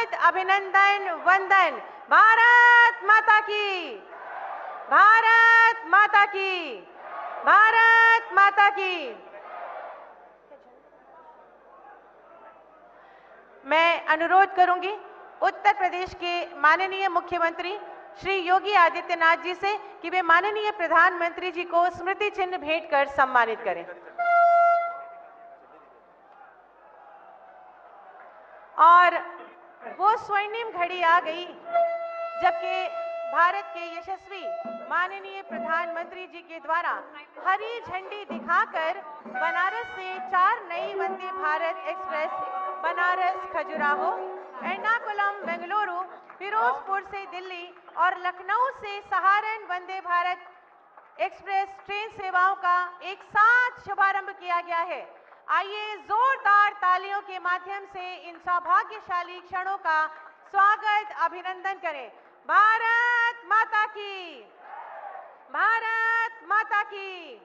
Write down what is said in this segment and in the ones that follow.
स्वागत, अभिनंदन, वंदन। भारत माता की, भारत माता की, भारत माता की। मैं अनुरोध करूंगी उत्तर प्रदेश के माननीय मुख्यमंत्री श्री योगी आदित्यनाथ जी से कि वे माननीय प्रधानमंत्री जी को स्मृति चिन्ह भेंट कर सम्मानित करें। और वो स्वर्णिम घड़ी आ गई जबकि भारत के यशस्वी माननीय प्रधानमंत्री जी के द्वारा हरी झंडी दिखाकर बनारस से 4 नई वंदे भारत एक्सप्रेस बनारस, खजुराहो, एर्नाकुलम, बेंगलुरु, फिरोजपुर से दिल्ली और लखनऊ से सहारन वंदे भारत एक्सप्रेस ट्रेन सेवाओं का एक साथ शुभारंभ किया गया है। आइए जोरदार तालियों के माध्यम से इन सौभाग्यशाली क्षणों का स्वागत, अभिनंदन करें। भारत माता की, भारत माता की,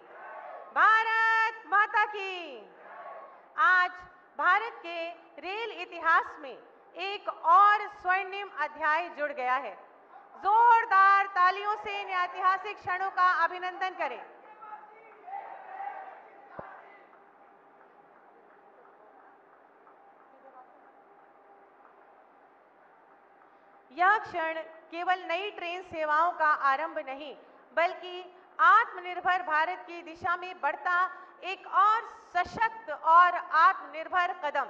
भारत माता की। आज भारत के रेल इतिहास में एक और स्वर्णिम अध्याय जुड़ गया है। जोरदार तालियों से इन ऐतिहासिक क्षणों का अभिनंदन करें। यह क्षण केवल नई ट्रेन सेवाओं का आरंभ नहीं, बल्कि आत्मनिर्भर भारत की दिशा में बढ़ता एक और सशक्त और आत्मनिर्भर कदम।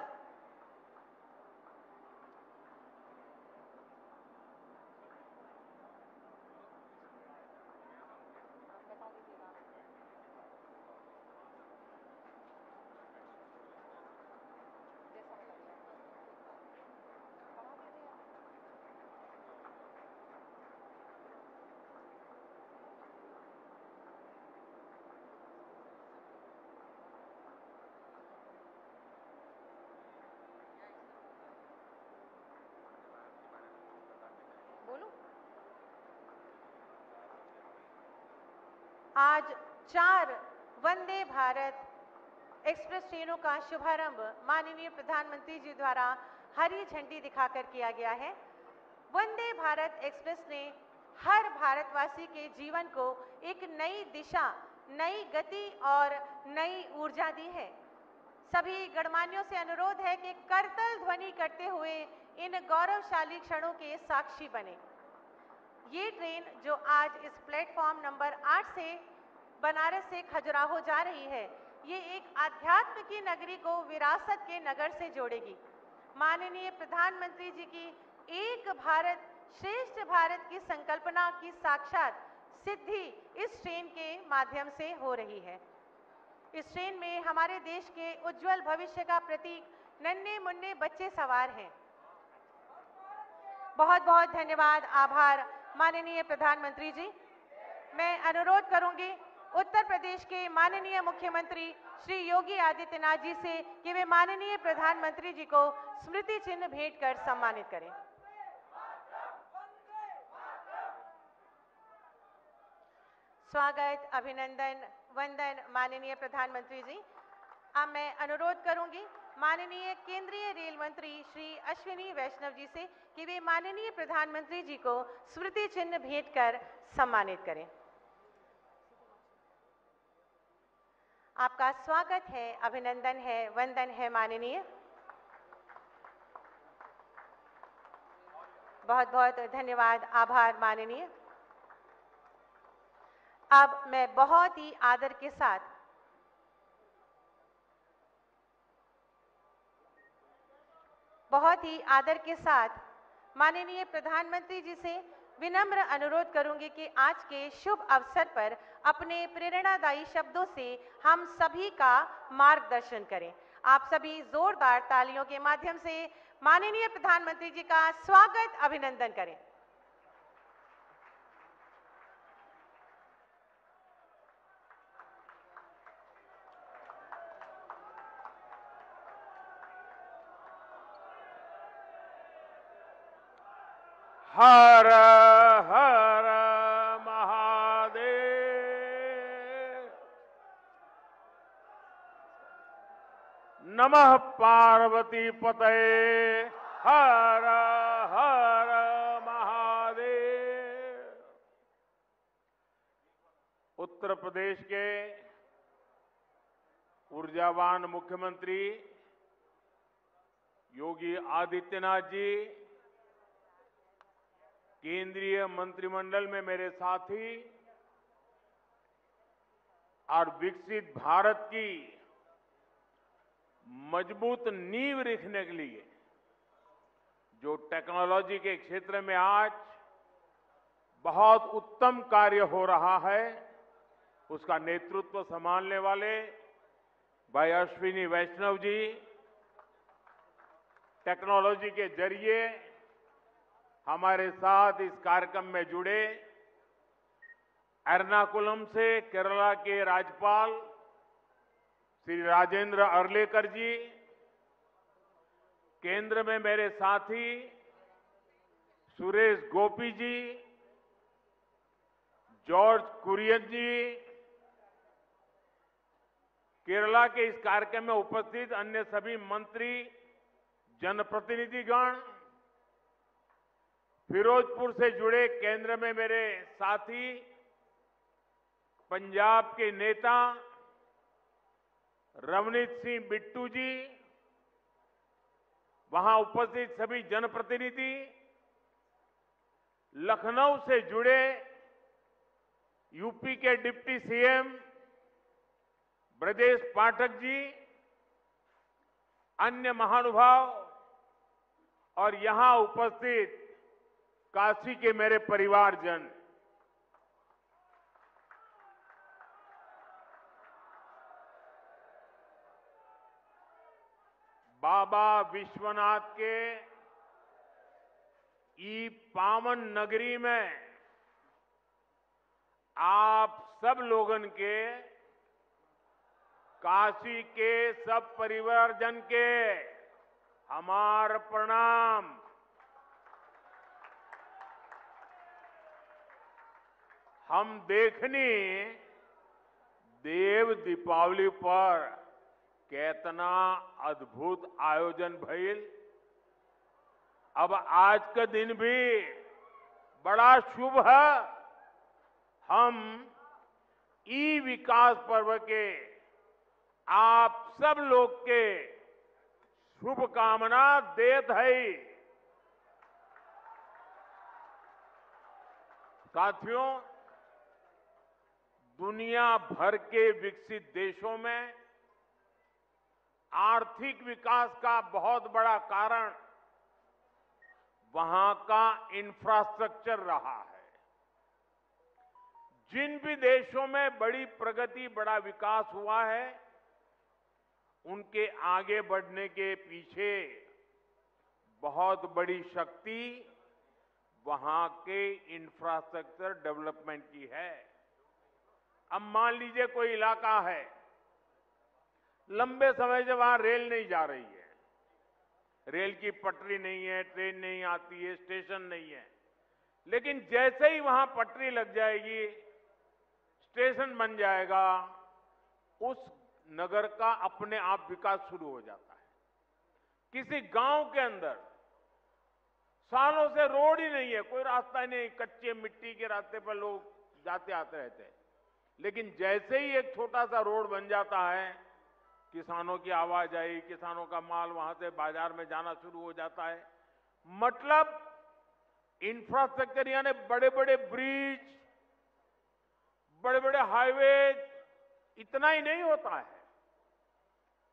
आज 4 वंदे भारत एक्सप्रेस ट्रेनों का शुभारंभ माननीय प्रधानमंत्री जी द्वारा हरी झंडी दिखाकर किया गया है। वंदे भारत एक्सप्रेस ने हर भारतवासी के जीवन को एक नई दिशा, नई गति और नई ऊर्जा दी है। सभी गणमान्यों से अनुरोध है कि करतल ध्वनि करते हुए इन गौरवशाली क्षणों के साक्षी बने। ये ट्रेन जो आज इस प्लेटफॉर्म नंबर 8 से बनारस से खजुराहो जा रही है, ये एक आध्यात्म की नगरी को विरासत के नगर से जोड़ेगी। माननीय प्रधानमंत्री जी की एक भारत श्रेष्ठ भारत की संकल्पना की साक्षात सिद्धि इस ट्रेन के माध्यम से हो रही है। इस ट्रेन में हमारे देश के उज्जवल भविष्य का प्रतीक नन्हे मुन्ने बच्चे सवार हैं। बहुत बहुत धन्यवाद, आभार माननीय प्रधानमंत्री जी। मैं अनुरोध करूंगी उत्तर प्रदेश के माननीय मुख्यमंत्री श्री योगी आदित्यनाथ जी से कि वे माननीय प्रधानमंत्री जी को स्मृति चिन्ह भेंट कर सम्मानित करें। स्वागत, अभिनंदन, वंदन माननीय प्रधानमंत्री जी। अब मैं अनुरोध करूंगी माननीय केंद्रीय रेल मंत्री श्री अश्विनी वैष्णव जी से कि वे माननीय प्रधानमंत्री जी को स्मृति चिन्ह भेंट कर सम्मानित करें। आपका स्वागत है, अभिनंदन है, वंदन है माननीय। बहुत बहुत धन्यवाद, आभार माननीय। अब मैं बहुत ही आदर के साथ माननीय प्रधानमंत्री जी से विनम्र अनुरोध करूंगी कि आज के शुभ अवसर पर अपने प्रेरणादायी शब्दों से हम सभी का मार्गदर्शन करें। आप सभी जोरदार तालियों के माध्यम से माननीय प्रधानमंत्री जी का स्वागत, अभिनंदन करें। हर हर महादेव। नमः पार्वती पतये हर उत्तर प्रदेश के ऊर्जावान मुख्यमंत्री योगी आदित्यनाथ जी, केंद्रीय मंत्रिमंडल में मेरे साथी और विकसित भारत की मजबूत नींव रखने के लिए जो टेक्नोलॉजी के क्षेत्र में आज बहुत उत्तम कार्य हो रहा है, उसका नेतृत्व संभालने वाले भाई अश्विनी वैष्णव जी, टेक्नोलॉजी के जरिए हमारे साथ इस कार्यक्रम में जुड़े एर्नाकुलम से केरला के राज्यपाल श्री राजेंद्र अर्लेकर जी, केंद्र में मेरे साथी सुरेश गोपी जी, जॉर्ज कुरियन जी, केरला के इस कार्यक्रम में उपस्थित अन्य सभी मंत्री, जनप्रतिनिधिगण, फिरोजपुर से जुड़े केंद्र में मेरे साथी, पंजाब के नेता रवनीत सिंह बिट्टू जी, वहां उपस्थित सभी जनप्रतिनिधि, लखनऊ से जुड़े यूपी के डिप्टी सीएम ब्रजेश पाठक जी, अन्य महानुभाव और यहां उपस्थित काशी के मेरे परिवारजन, बाबा विश्वनाथ के ई पावन नगरी में आप सब लोगन के, काशी के सब परिवारजन के हमार प्रणाम। हम देखनी देव दीपावली पर कितना अद्भुत आयोजन भइल। अब आज का दिन भी बड़ा शुभ है। हम ई विकास पर्व के आप सब लोग के शुभकामना देत है। साथियों, दुनिया भर के विकसित देशों में आर्थिक विकास का बहुत बड़ा कारण वहां का इंफ्रास्ट्रक्चर रहा है। जिन भी देशों में बड़ी प्रगति, बड़ा विकास हुआ है, उनके आगे बढ़ने के पीछे बहुत बड़ी शक्ति वहां के इंफ्रास्ट्रक्चर डेवलपमेंट की है। अब मान लीजिए कोई इलाका है, लंबे समय से वहां रेल नहीं जा रही है, रेल की पटरी नहीं है, ट्रेन नहीं आती है, स्टेशन नहीं है, लेकिन जैसे ही वहां पटरी लग जाएगी, स्टेशन बन जाएगा, उस नगर का अपने आप विकास शुरू हो जाता है। किसी गांव के अंदर सालों से रोड ही नहीं है, कोई रास्ता ही नहीं, कच्चे मिट्टी के रास्ते पर लोग जाते आते रहते हैं, लेकिन जैसे ही एक छोटा सा रोड बन जाता है, किसानों की आवाजाही, किसानों का माल वहां से बाजार में जाना शुरू हो जाता है। मतलब इंफ्रास्ट्रक्चर यानी बड़े बड़े ब्रिज, बड़े बड़े हाईवे, इतना ही नहीं होता है।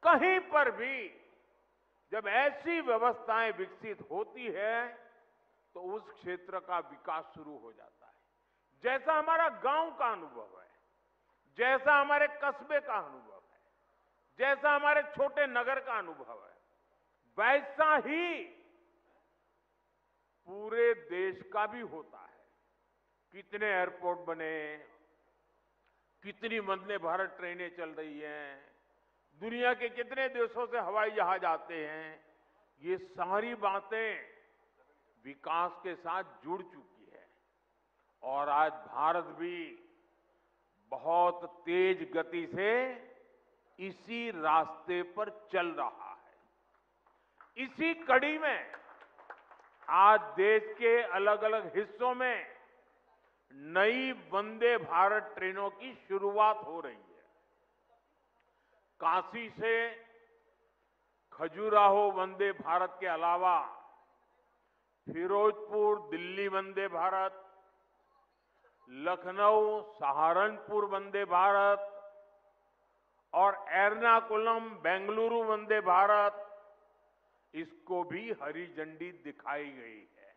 कहीं पर भी जब ऐसी व्यवस्थाएं विकसित होती है तो उस क्षेत्र का विकास शुरू हो जाता है। जैसा हमारा गांव का अनुभव है, जैसा हमारे कस्बे का अनुभव है, जैसा हमारे छोटे नगर का अनुभव है, वैसा ही पूरे देश का भी होता है। कितने एयरपोर्ट बने, कितनी वंदे भारत ट्रेनें चल रही हैं, दुनिया के कितने देशों से हवाई जहाज आते हैं, ये सारी बातें विकास के साथ जुड़ चुकी है। और आज भारत भी बहुत तेज गति से इसी रास्ते पर चल रहा है। इसी कड़ी में आज देश के अलग अलग हिस्सों में नई वंदे भारत ट्रेनों की शुरुआत हो रही है। काशी से खजुराहो वंदे भारत के अलावा फिरोजपुर दिल्ली वंदे भारत, लखनऊ सहारनपुर वंदे भारत और एर्नाकुलम बेंगलुरु वंदे भारत, इसको भी हरी झंडी दिखाई गई है।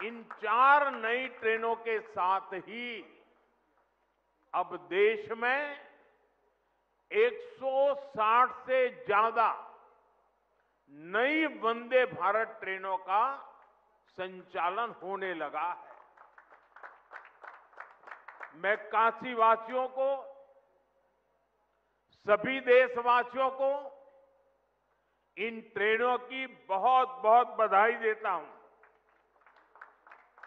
इन 4 नई ट्रेनों के साथ ही अब देश में 160 से ज्यादा नई वंदे भारत ट्रेनों का संचालन होने लगा है। मैं काशी वासियों को, सभी देशवासियों को इन ट्रेनों की बहुत बहुत बधाई देता हूं।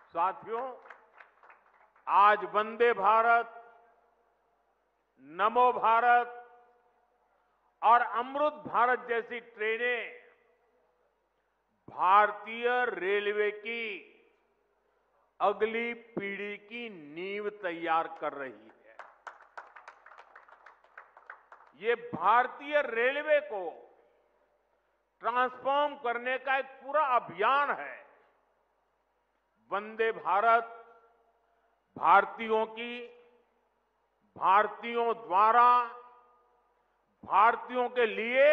साथियों, आज वंदे भारत, नमो भारत और अमृत भारत जैसी ट्रेनें भारतीय रेलवे की अगली पीढ़ी की नींव तैयार कर रही है। ये भारतीय रेलवे को ट्रांसफॉर्म करने का एक पूरा अभियान है। वंदे भारत भारतीयों की, भारतीयों द्वारा, भारतीयों के लिए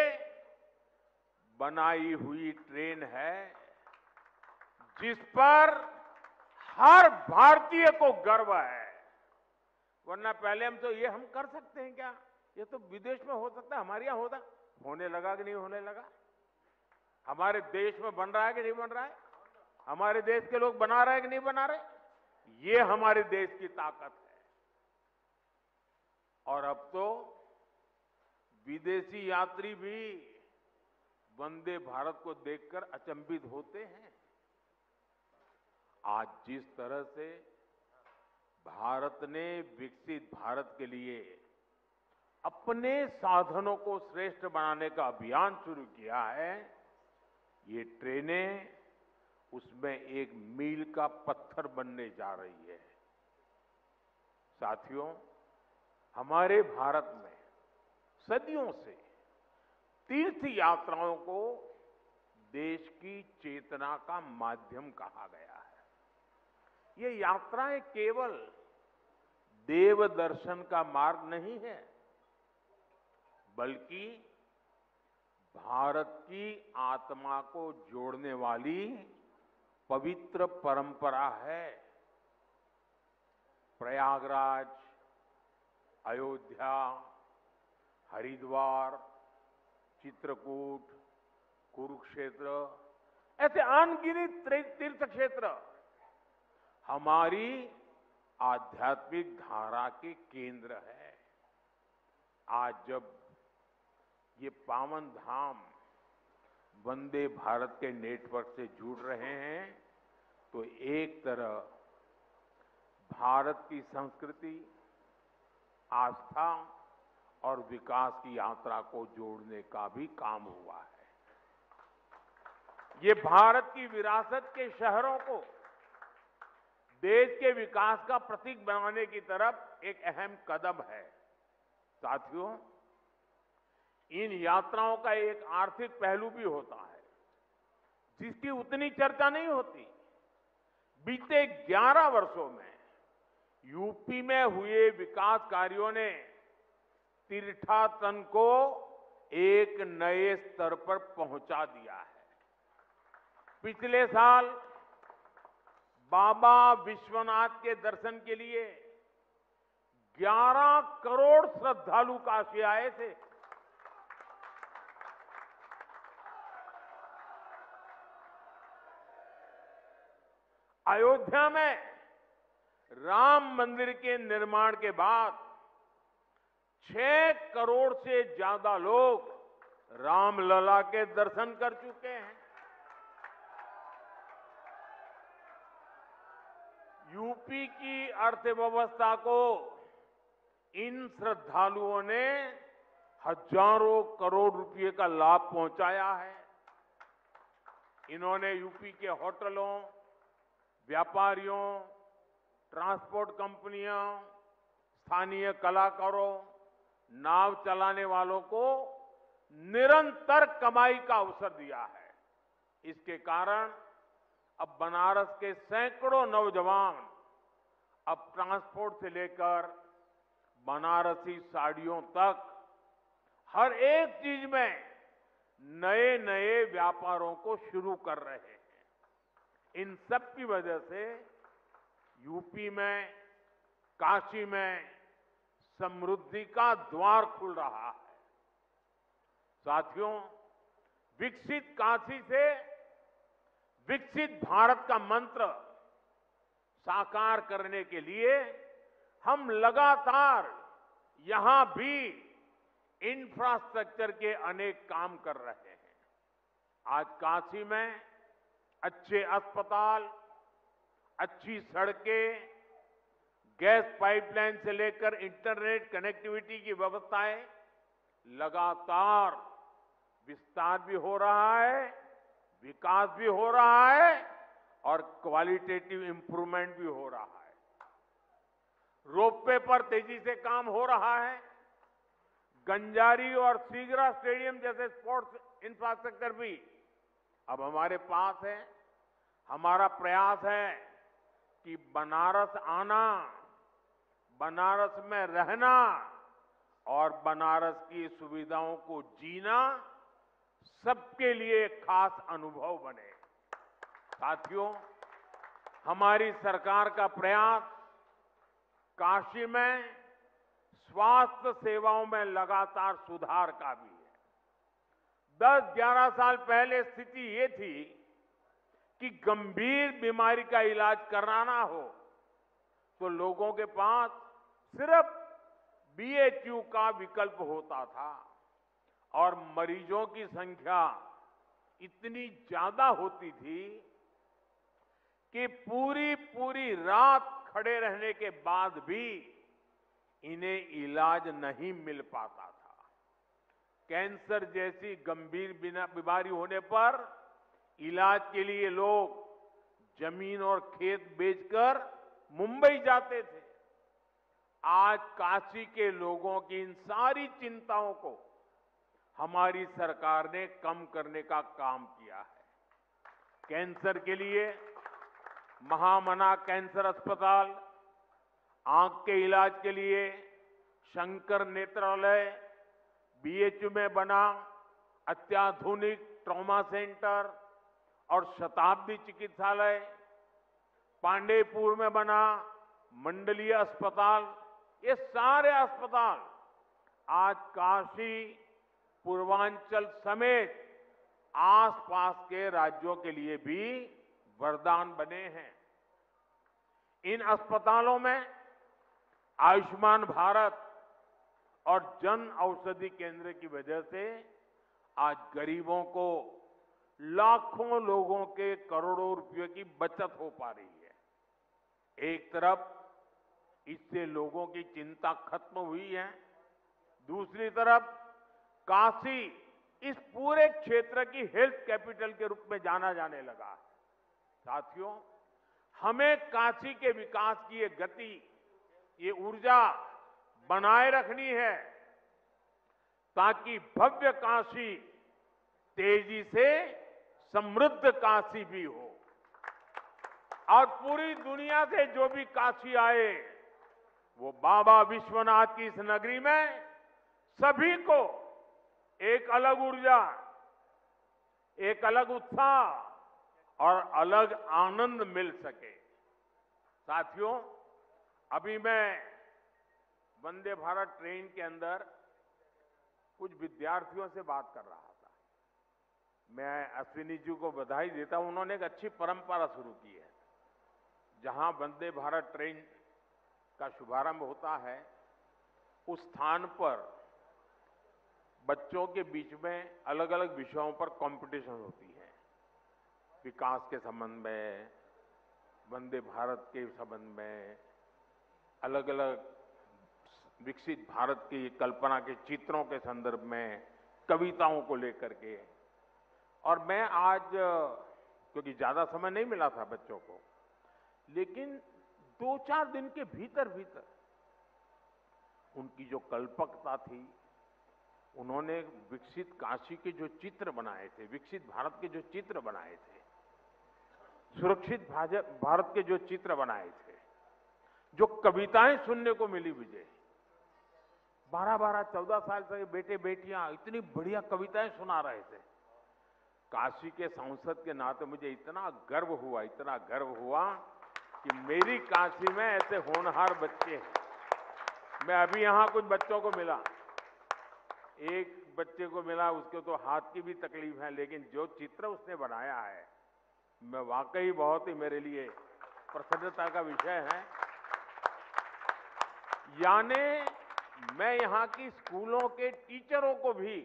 बनाई हुई ट्रेन है, जिस पर हर भारतीय को गर्व है। वरना पहले हम कर सकते हैं क्या? ये तो विदेश में हो सकता है, हमारे यहां होता। होने लगा कि नहीं होने लगा? हमारे देश में बन रहा है कि नहीं बन रहा है? हमारे देश के लोग बना रहे हैं कि नहीं बना रहे? ये हमारे देश की ताकत है। और अब तो विदेशी यात्री भी वंदे भारत को देखकर अचंभित होते हैं। आज जिस तरह से भारत ने विकसित भारत के लिए अपने साधनों को श्रेष्ठ बनाने का अभियान शुरू किया है, ये ट्रेनें उसमें एक मील का पत्थर बनने जा रही है। साथियों, हमारे भारत में सदियों से तीर्थ यात्राओं को देश की चेतना का माध्यम कहा गया है। ये यात्राएं केवल देव दर्शन का मार्ग नहीं है, बल्कि भारत की आत्मा को जोड़ने वाली पवित्र परंपरा है। प्रयागराज, अयोध्या, हरिद्वार, चित्रकूट, कुरुक्षेत्र, ऐसे अनगिनत तीर्थ क्षेत्र हमारी आध्यात्मिक धारा के केंद्र है। आज जब ये पावन धाम वंदे भारत के नेटवर्क से जुड़ रहे हैं, तो एक तरह भारत की संस्कृति, आस्था और विकास की यात्रा को जोड़ने का भी काम हुआ है। ये भारत की विरासत के शहरों को देश के विकास का प्रतीक बनाने की तरफ एक अहम कदम है। साथियों, इन यात्राओं का एक आर्थिक पहलू भी होता है, जिसकी उतनी चर्चा नहीं होती। बीते 11 वर्षों में यूपी में हुए विकास कार्यों ने तीर्थाटन को एक नए स्तर पर पहुंचा दिया है। पिछले साल बाबा विश्वनाथ के दर्शन के लिए 11 करोड़ श्रद्धालु काशी आए थे। अयोध्या में राम मंदिर के निर्माण के बाद 6 करोड़ से ज्यादा लोग रामलला के दर्शन कर चुके हैं। यूपी की अर्थव्यवस्था को इन श्रद्धालुओं ने हजारों करोड़ रुपए का लाभ पहुंचाया है। इन्होंने यूपी के होटलों, व्यापारियों, ट्रांसपोर्ट कंपनियों, स्थानीय कलाकारों, नाव चलाने वालों को निरंतर कमाई का अवसर दिया है। इसके कारण अब बनारस के सैकड़ों नौजवान अब ट्रांसपोर्ट से लेकर बनारसी साड़ियों तक हर एक चीज में नए नए व्यापारों को शुरू कर रहे हैं। इन सब की वजह से यूपी में, काशी में समृद्धि का द्वार खुल रहा है। साथियों, विकसित काशी से विकसित भारत का मंत्र साकार करने के लिए हम लगातार यहां भी इंफ्रास्ट्रक्चर के अनेक काम कर रहे हैं। आज काशी में अच्छे अस्पताल, अच्छी सड़कें, गैस पाइपलाइन से लेकर इंटरनेट कनेक्टिविटी की व्यवस्थाएं लगातार विस्तार भी हो रहा है, विकास भी हो रहा है और क्वालिटेटिव इंप्रूवमेंट भी हो रहा है। रोपवे पर तेजी से काम हो रहा है। गंजारी और सीगरा स्टेडियम जैसे स्पोर्ट्स इंफ्रास्ट्रक्चर भी अब हमारे पास है। हमारा प्रयास है कि बनारस आना, बनारस में रहना और बनारस की सुविधाओं को जीना सबके लिए एक खास अनुभव बने। साथियों, हमारी सरकार का प्रयास काशी में स्वास्थ्य सेवाओं में लगातार सुधार का भी है। 10-11 साल पहले स्थिति ये थी कि गंभीर बीमारी का इलाज कराना हो तो लोगों के पास सिर्फ बीएचयू का विकल्प होता था और मरीजों की संख्या इतनी ज्यादा होती थी कि पूरी रात खड़े रहने के बाद भी इन्हें इलाज नहीं मिल पाता था। कैंसर जैसी गंभीर बीमारी होने पर इलाज के लिए लोग जमीन और खेत बेचकर मुंबई जाते थे। आज काशी के लोगों की इन सारी चिंताओं को हमारी सरकार ने कम करने का काम किया है। कैंसर के लिए महामना कैंसर अस्पताल, आंख के इलाज के लिए शंकर नेत्रालय, बीएचयू में बना अत्याधुनिक ट्रॉमा सेंटर और शताब्दी चिकित्सालय, पांडेयपुर में बना मंडलीय अस्पताल, ये सारे अस्पताल आज काशी, पूर्वांचल समेत आसपास के राज्यों के लिए भी वरदान बने हैं। इन अस्पतालों में आयुष्मान भारत और जन औषधि केंद्र की वजह से आज गरीबों को लाखों लोगों के करोड़ों रुपयों की बचत हो पा रही है। एक तरफ इससे लोगों की चिंता खत्म हुई है, दूसरी तरफ काशी इस पूरे क्षेत्र की हेल्थ कैपिटल के रूप में जाना जाने लगा है। साथियों, हमें काशी के विकास की ये गति, ये ऊर्जा बनाए रखनी है ताकि भव्य काशी तेजी से समृद्ध काशी भी हो और पूरी दुनिया से जो भी काशी आए वो बाबा विश्वनाथ की इस नगरी में सभी को एक अलग ऊर्जा, एक अलग उत्साह और अलग आनंद मिल सके। साथियों, अभी मैं वंदे भारत ट्रेन के अंदर कुछ विद्यार्थियों से बात कर रहा था। मैं अश्विनी जी को बधाई देता हूं, उन्होंने एक अच्छी परंपरा शुरू की है। जहां वंदे भारत ट्रेन का शुभारंभ होता है उस स्थान पर बच्चों के बीच में अलग अलग विषयों पर कंपटीशन होती है। विकास के संबंध में, वंदे भारत के संबंध में, अलग अलग विकसित भारत की कल्पना के चित्रों के संदर्भ में, कविताओं को लेकर के। और मैं आज, क्योंकि ज्यादा समय नहीं मिला था बच्चों को, लेकिन 2-4 दिन के भीतर भीतर उनकी जो कल्पकता थी, उन्होंने विकसित काशी के जो चित्र बनाए थे, विकसित भारत के जो चित्र बनाए थे, सुरक्षित भारत के जो चित्र बनाए थे, जो कविताएं सुनने को मिली मुझे, 12-12, 14 साल से बेटे बेटियां इतनी बढ़िया कविताएं सुना रहे थे। काशी के सांसद के नाते मुझे इतना गर्व हुआ कि मेरी काशी में ऐसे होनहार बच्चे हैं। मैं अभी यहां कुछ बच्चों को मिला, एक बच्चे को मिला, उसको तो हाथ की भी तकलीफ है, लेकिन जो चित्र उसने बनाया है, मैं वाकई बहुत ही मेरे लिए प्रसन्नता का विषय है। यानी मैं यहां की स्कूलों के टीचरों को भी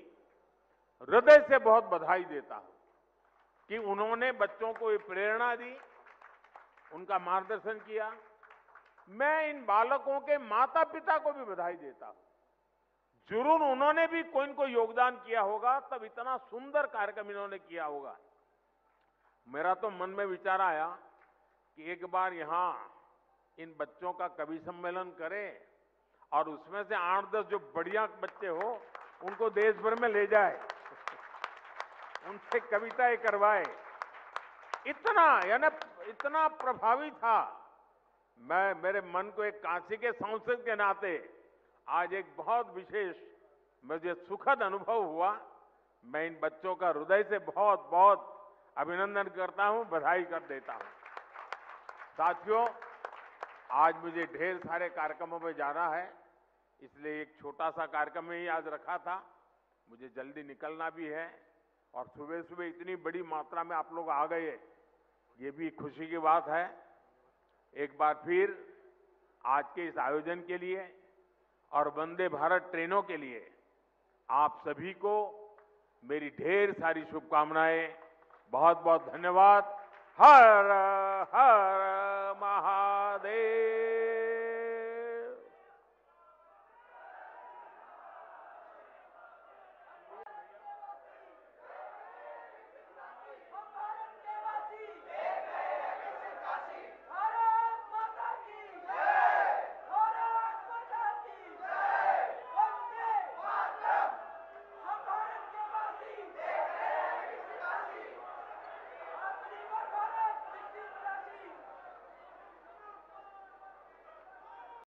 हृदय से बहुत बधाई देता हूं कि उन्होंने बच्चों को ये प्रेरणा दी, उनका मार्गदर्शन किया। मैं इन बालकों के माता पिता को भी बधाई देता हूं। जरूर उन्होंने भी कोई न कोई योगदान किया होगा, तब इतना सुंदर कार्यक्रम इन्होंने किया होगा। मेरा तो मन में विचार आया कि एक बार यहां इन बच्चों का कवि सम्मेलन करें और उसमें से 8-10 जो बढ़िया बच्चे हो उनको देश भर में ले जाए, उनसे कविताएं करवाए। इतना प्रभावी था। मेरे मन को एक काशी के सांसद के नाते आज एक बहुत विशेष मुझे सुखद अनुभव हुआ। मैं इन बच्चों का हृदय से बहुत बहुत अभिनंदन करता हूं, बधाई कर देता हूं। साथियों, आज मुझे ढेर सारे कार्यक्रमों में जाना है, इसलिए एक छोटा सा कार्यक्रम ही आज रखा था। मुझे जल्दी निकलना भी है और सुबह सुबह इतनी बड़ी मात्रा में आप लोग आ गए, ये भी खुशी की बात है। एक बार फिर आज के इस आयोजन के लिए और वंदे भारत ट्रेनों के लिए आप सभी को मेरी ढेर सारी शुभकामनाएं। बहुत बहुत धन्यवाद। हर हर